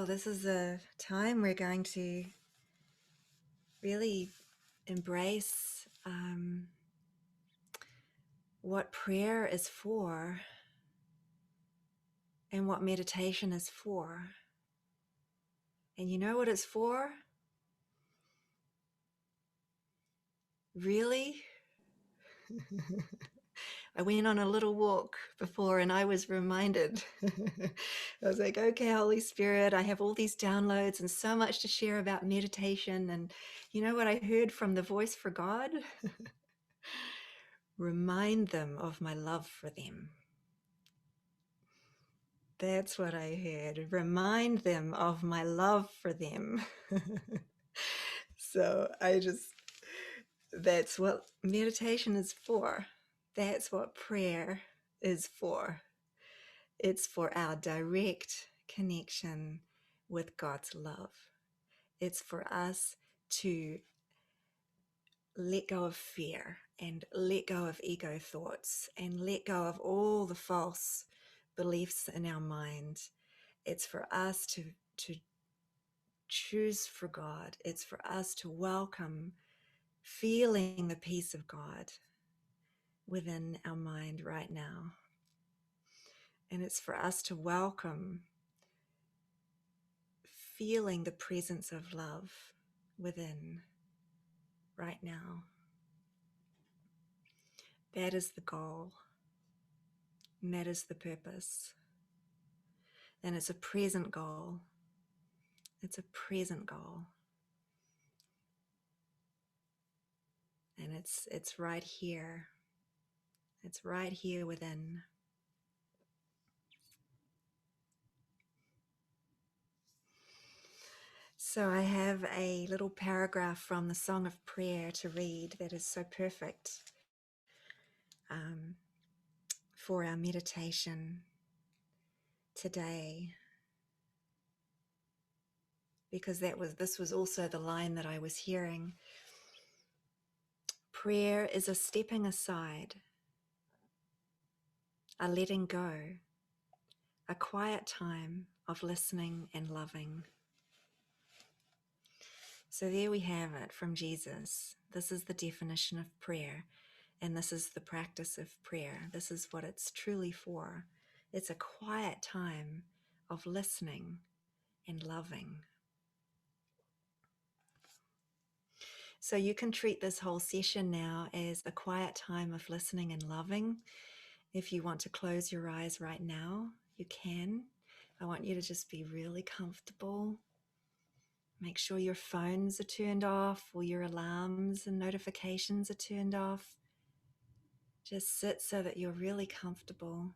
This is a time we're going to really embrace what prayer is for and what meditation is for. And you know what it's for? Really? I went on a little walk before and I was reminded. I was like, okay, Holy Spirit, I have all these downloads and so much to share about meditation. And you know what I heard from the voice for God? Remind them of my love for them. That's what I heard. Remind them of my love for them. So that's what meditation is for. That's what prayer is for. It's for our direct connection with God's love. It's for us to let go of fear and let go of ego thoughts and let go of all the false beliefs in our mind. It's for us to choose for God. It's for us to welcome feeling the peace of God within our mind right now. And it's for us to welcome feeling the presence of love within right now. That is the goal. And that is the purpose. And it's a present goal. It's a present goal. And it's right here. It's right here within. So I have a little paragraph from the Song of Prayer to read that is so perfect for our meditation today, because this was also the line that I was hearing. Prayer is a stepping aside, a letting go, a quiet time of listening and loving. So there we have it from Jesus. This is the definition of prayer, and this is the practice of prayer. This is what it's truly for. It's a quiet time of listening and loving. So you can treat this whole session now as a quiet time of listening and loving. If you want to close your eyes right now, you can. I want you to just be really comfortable. Make sure your phones are turned off, or your alarms and notifications are turned off. Just sit so that you're really comfortable.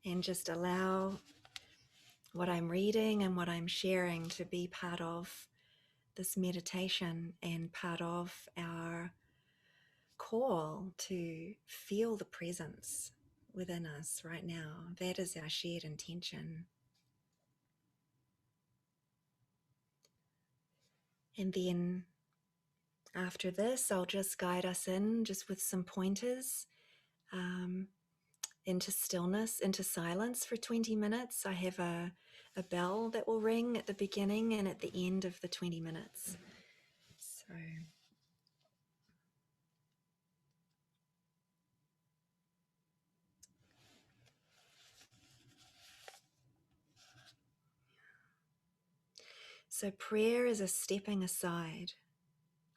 And just allow what I'm reading and what I'm sharing to be part of this meditation and part of our call to feel the presence within us right now. That is our shared intention. And then after this, I'll just guide us in just with some pointers into stillness, into silence for 20 minutes. I have a bell that will ring at the beginning and at the end of the 20 minutes. So prayer is a stepping aside,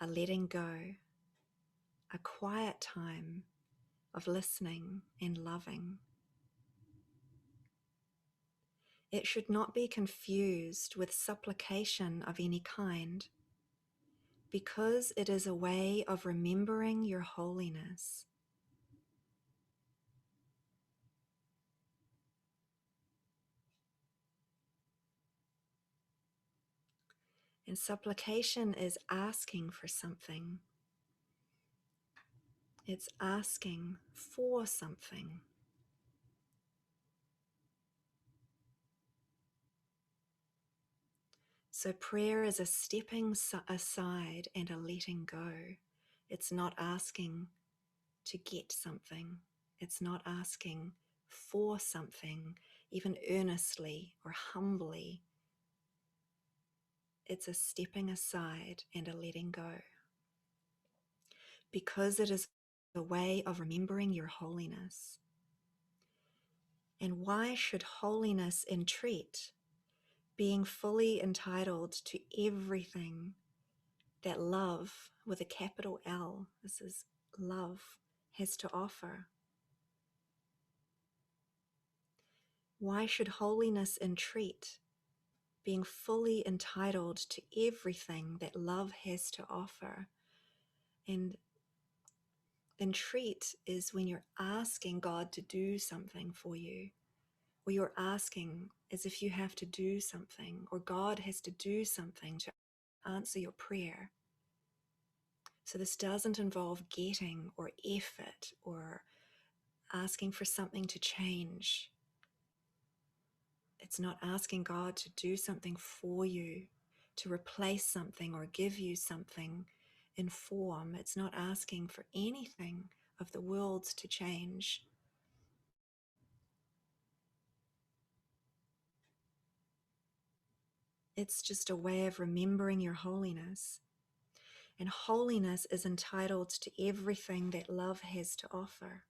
a letting go, a quiet time of listening and loving. It should not be confused with supplication of any kind, because it is a way of remembering your holiness. And supplication is asking for something. It's asking for something. So prayer is a stepping aside and a letting go. It's not asking to get something. It's not asking for something, even earnestly or humbly. It's a stepping aside and a letting go. Because it is a way of remembering your holiness. And why should holiness entreat being fully entitled to everything that love, with a capital L, this is love, has to offer? Why should holiness entreat being fully entitled to everything that love has to offer? And entreat is when you're asking God to do something for you, or you're asking as if you have to do something, or God has to do something to answer your prayer. So this doesn't involve getting or effort or asking for something to change. It's not asking God to do something for you, to replace something or give you something in form. It's not asking for anything of the world to change. It's just a way of remembering your holiness. And holiness is entitled to everything that love has to offer.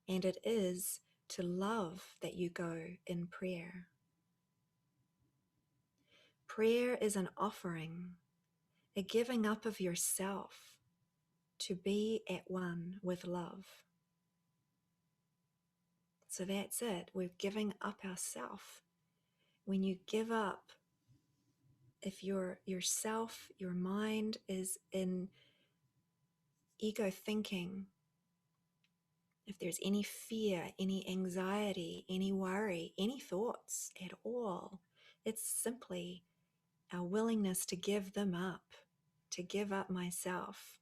And it is to love that you go in prayer. Prayer is an offering, a giving up of yourself to be at one with love. So that's it. We're giving up ourself. When you give up, if yourself, your mind is in ego thinking, if there's any fear, any anxiety, any worry, any thoughts at all, it's simply our willingness to give them up, to give up myself,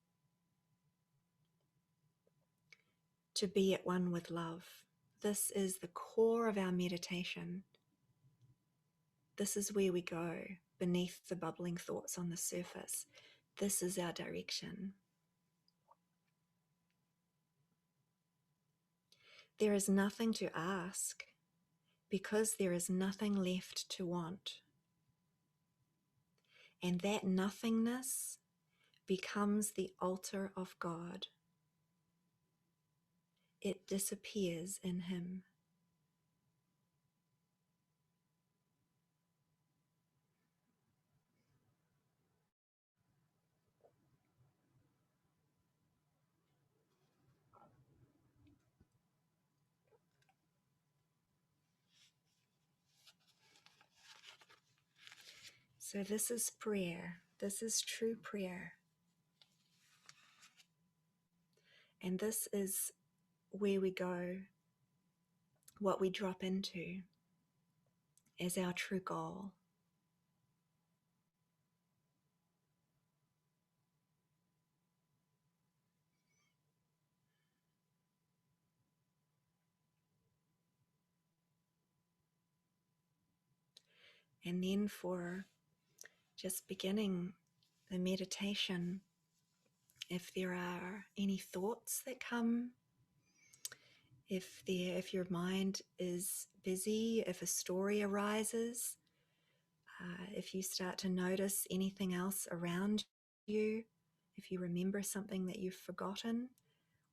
to be at one with love. This is the core of our meditation. This is where we go beneath the bubbling thoughts on the surface. This is our direction. There is nothing to ask because there is nothing left to want. And that nothingness becomes the altar of God. It disappears in Him. So this is prayer. This is true prayer. And this is where we go, what we drop into as our true goal. And then for just beginning the meditation, if there are any thoughts that come, if your mind is busy, if a story arises, if you start to notice anything else around you, if you remember something that you've forgotten,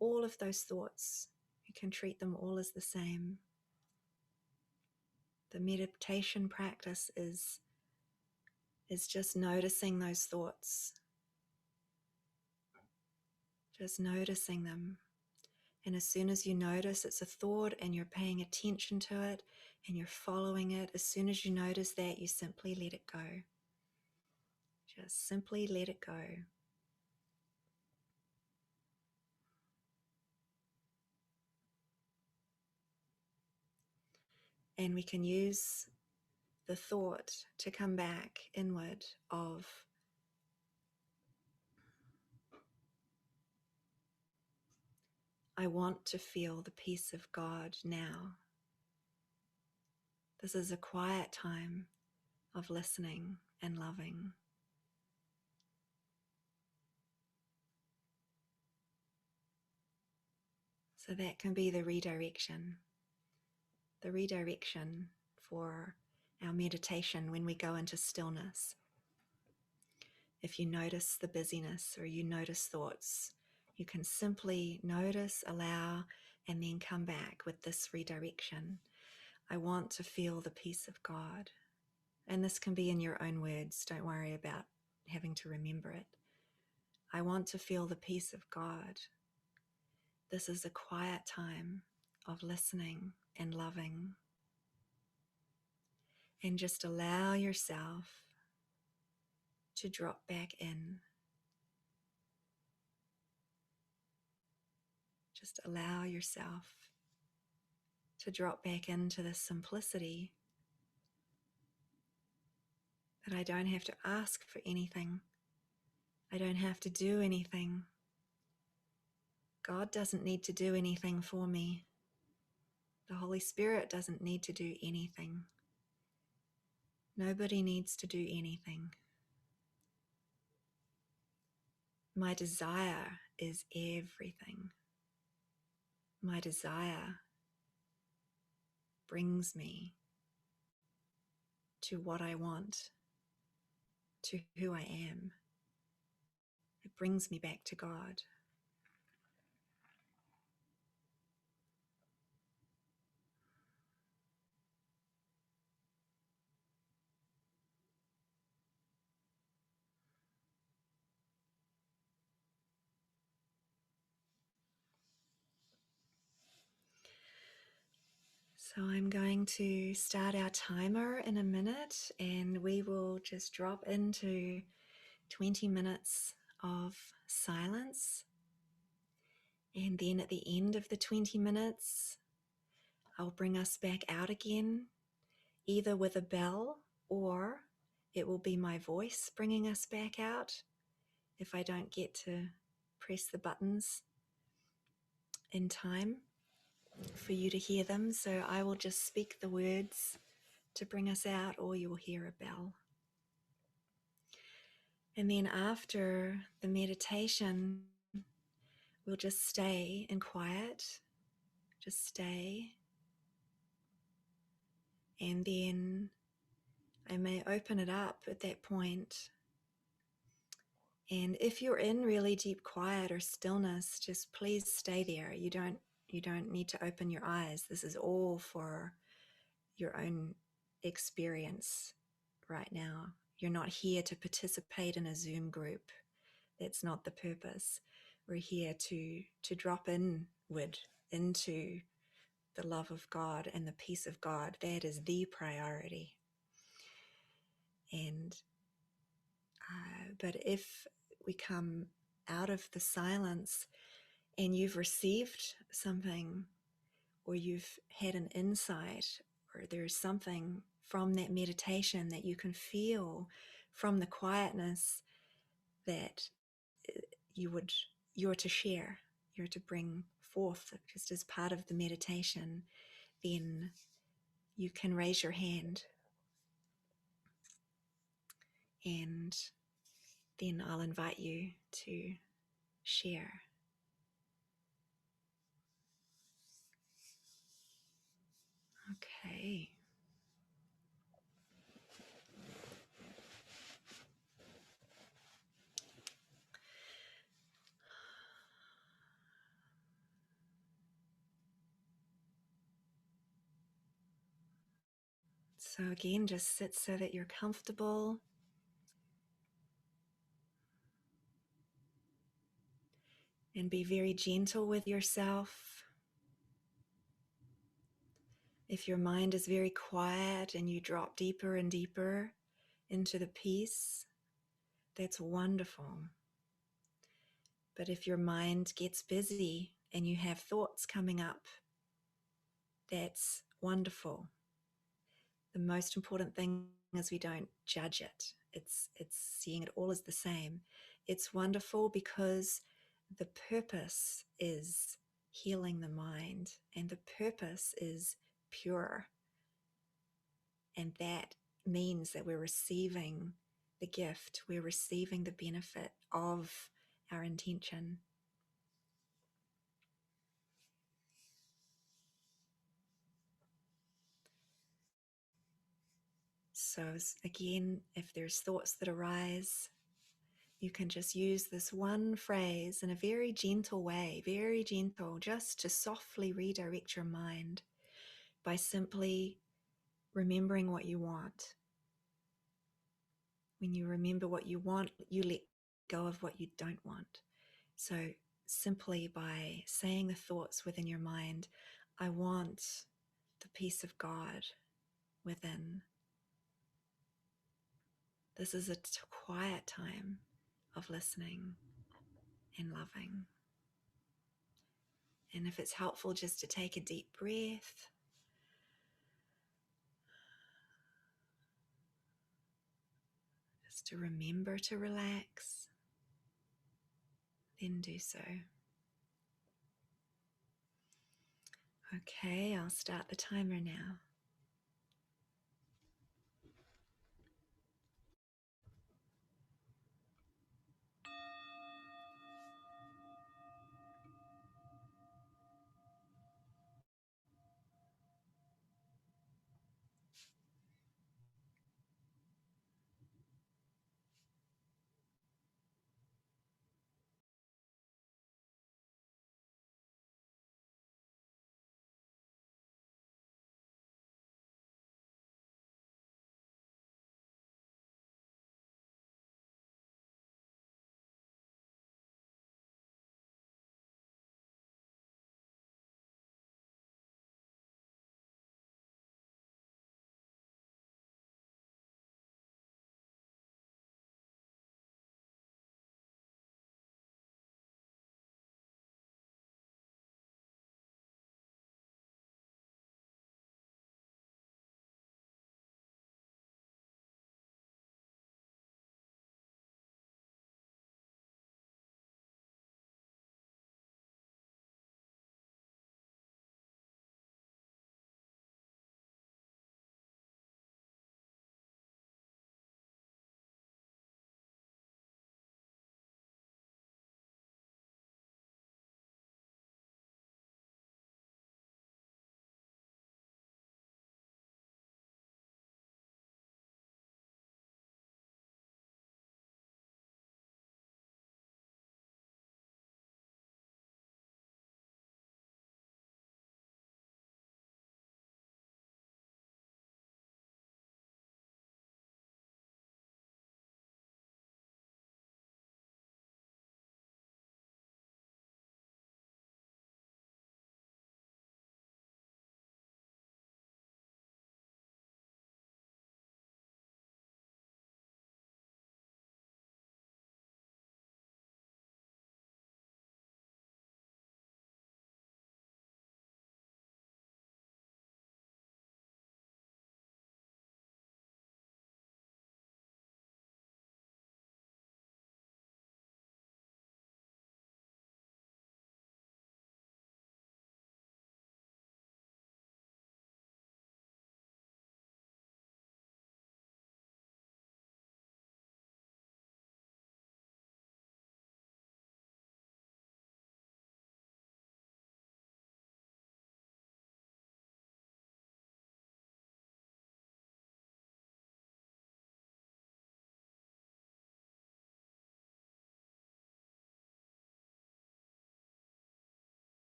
all of those thoughts, you can treat them all as the same. The meditation practice is just noticing those thoughts, just noticing them. And as soon as you notice it's a thought and you're paying attention to it and you're following it, as soon as you notice that, you simply let it go. Just simply let it go. And we can use the thought to come back inward of, I want to feel the peace of God now. This is a quiet time of listening and loving. 。So that can be the redirection for our meditation when we go into stillness. If you notice the busyness or you notice thoughts, you can simply notice, allow, and then come back with this redirection. I want to feel the peace of God. And this can be in your own words. Don't worry about having to remember it. I want to feel the peace of God. This is a quiet time of listening and loving. And just allow yourself to drop back in. Just allow yourself to drop back into the simplicity that I don't have to ask for anything. I don't have to do anything. God doesn't need to do anything for me. The Holy Spirit doesn't need to do anything. Nobody needs to do anything. My desire is everything. My desire brings me to what I want, to who I am. It brings me back to God. So I'm going to start our timer in a minute, and we will just drop into 20 minutes of silence. And then at the end of the 20 minutes, I'll bring us back out again, either with a bell or it will be my voice bringing us back out if I don't get to press the buttons in time for you to hear them. So I will just speak the words to bring us out, or you will hear a bell. And then after the meditation, we'll just stay in quiet, just stay. And then I may open it up at that point. And if you're in really deep quiet or stillness, just please stay there. You don't need to open your eyes. This is all for your own experience right now. You're not here to participate in a Zoom group. That's not the purpose. We're here to drop inward into the love of God and the peace of God. That is the priority. And but if we come out of the silence and you've received something, or you've had an insight, or there's something from that meditation that you can feel from the quietness that you're to share, you're to bring forth just as part of the meditation, then you can raise your hand, and then I'll invite you to share. Okay. So again, just sit so that you're comfortable. And be very gentle with yourself. If your mind is very quiet and you drop deeper and deeper into the peace, that's wonderful. But if your mind gets busy and you have thoughts coming up, that's wonderful. The most important thing is we don't judge it. It's seeing it all as the same. It's wonderful because the purpose is healing the mind, and the purpose is pure. And that means that we're receiving the gift, we're receiving the benefit of our intention. So again, if there's thoughts that arise, you can just use this one phrase in a very gentle way, very gentle, just to softly redirect your mind by simply remembering what you want. When you remember what you want, you let go of what you don't want. So simply by saying the thoughts within your mind, I want the peace of God within. This is a quiet time of listening and loving. And if it's helpful just to take a deep breath, just to remember to relax, then do so. Okay, I'll start the timer now.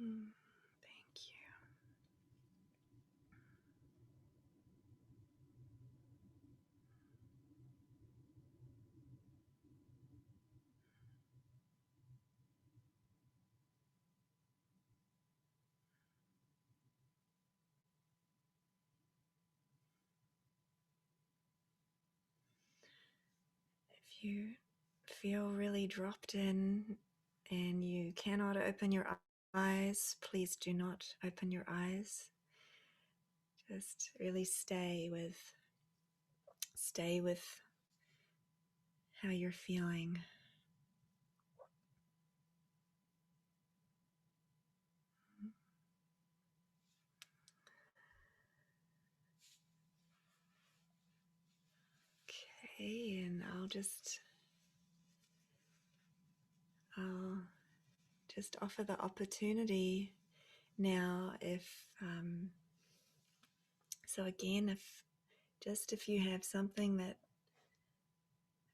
Thank you. If you feel really dropped in and you cannot open your eyes, please do not open your eyes. Just really stay with how you're feeling. Okay, and I'll just offer the opportunity now so again, if you have something that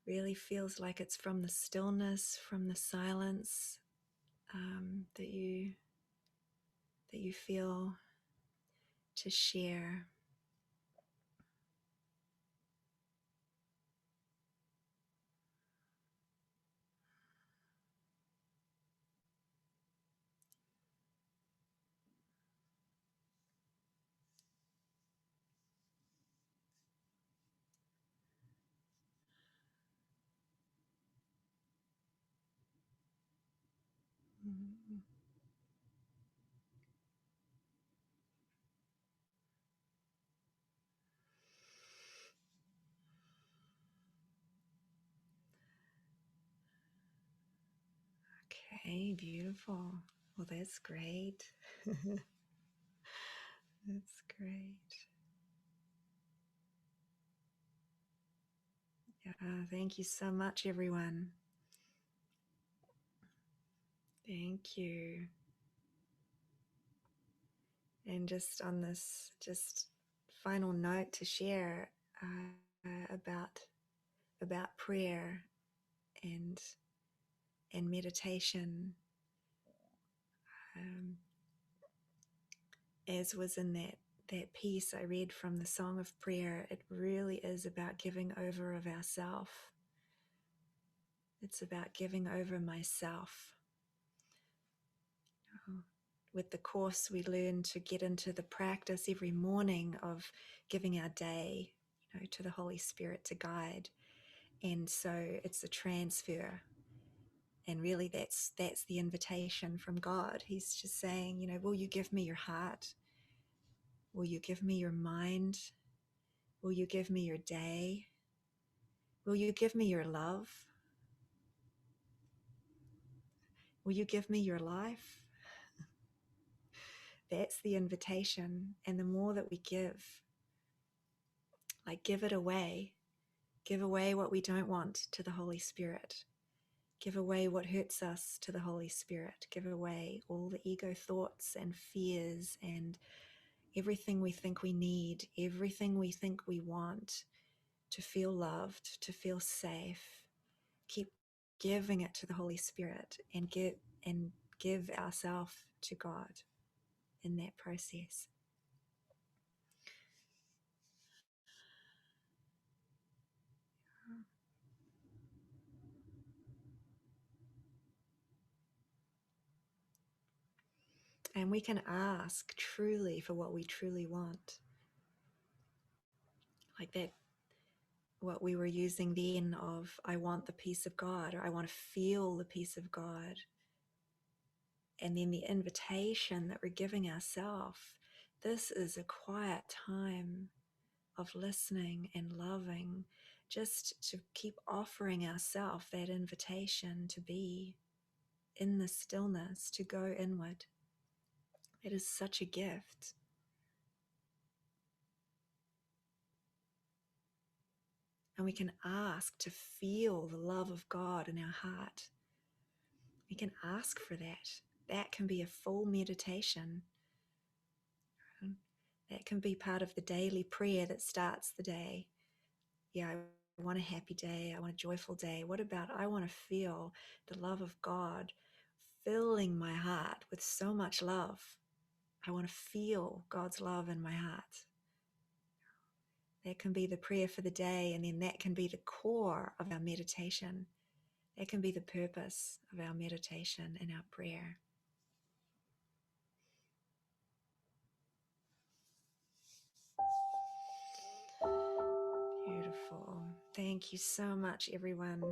really feels like it's from the stillness, from the silence, that you feel to share. Mhm. Okay, beautiful. Well, that's great. That's great. Yeah, thank you so much, everyone. Thank you. And just on this, final note to share about prayer and meditation, um, as was in that piece I read from the Song of Prayer. It really is about giving over of ourself. It's about giving over myself. With the Course, we learn to get into the practice every morning of giving our day, to the Holy Spirit to guide. And so it's a transfer. And really that's the invitation from God. He's just saying, will you give me your heart? Will you give me your mind? Will you give me your day? Will you give me your love? Will you give me your life? That's the invitation. And the more that we give it away, give away what we don't want to the Holy Spirit. Give away what hurts us to the Holy Spirit. Give away all the ego thoughts and fears and everything we think we need, everything we think we want to feel loved, to feel safe. Keep giving it to the Holy Spirit and give ourselves to God in that process. And we can ask truly for what we truly want. Like that, what we were using then of, I want the peace of God, or I want to feel the peace of God. And then the invitation that we're giving ourselves, this is a quiet time of listening and loving, just to keep offering ourselves that invitation to be in the stillness, to go inward. It is such a gift. And we can ask to feel the love of God in our heart. We can ask for that. That can be a full meditation. That can be part of the daily prayer that starts the day. Yeah, I want a happy day. I want a joyful day. What about I want to feel the love of God filling my heart with so much love. I want to feel God's love in my heart. That can be the prayer for the day, and then that can be the core of our meditation. That can be the purpose of our meditation and our prayer. Beautiful. Thank you so much, everyone.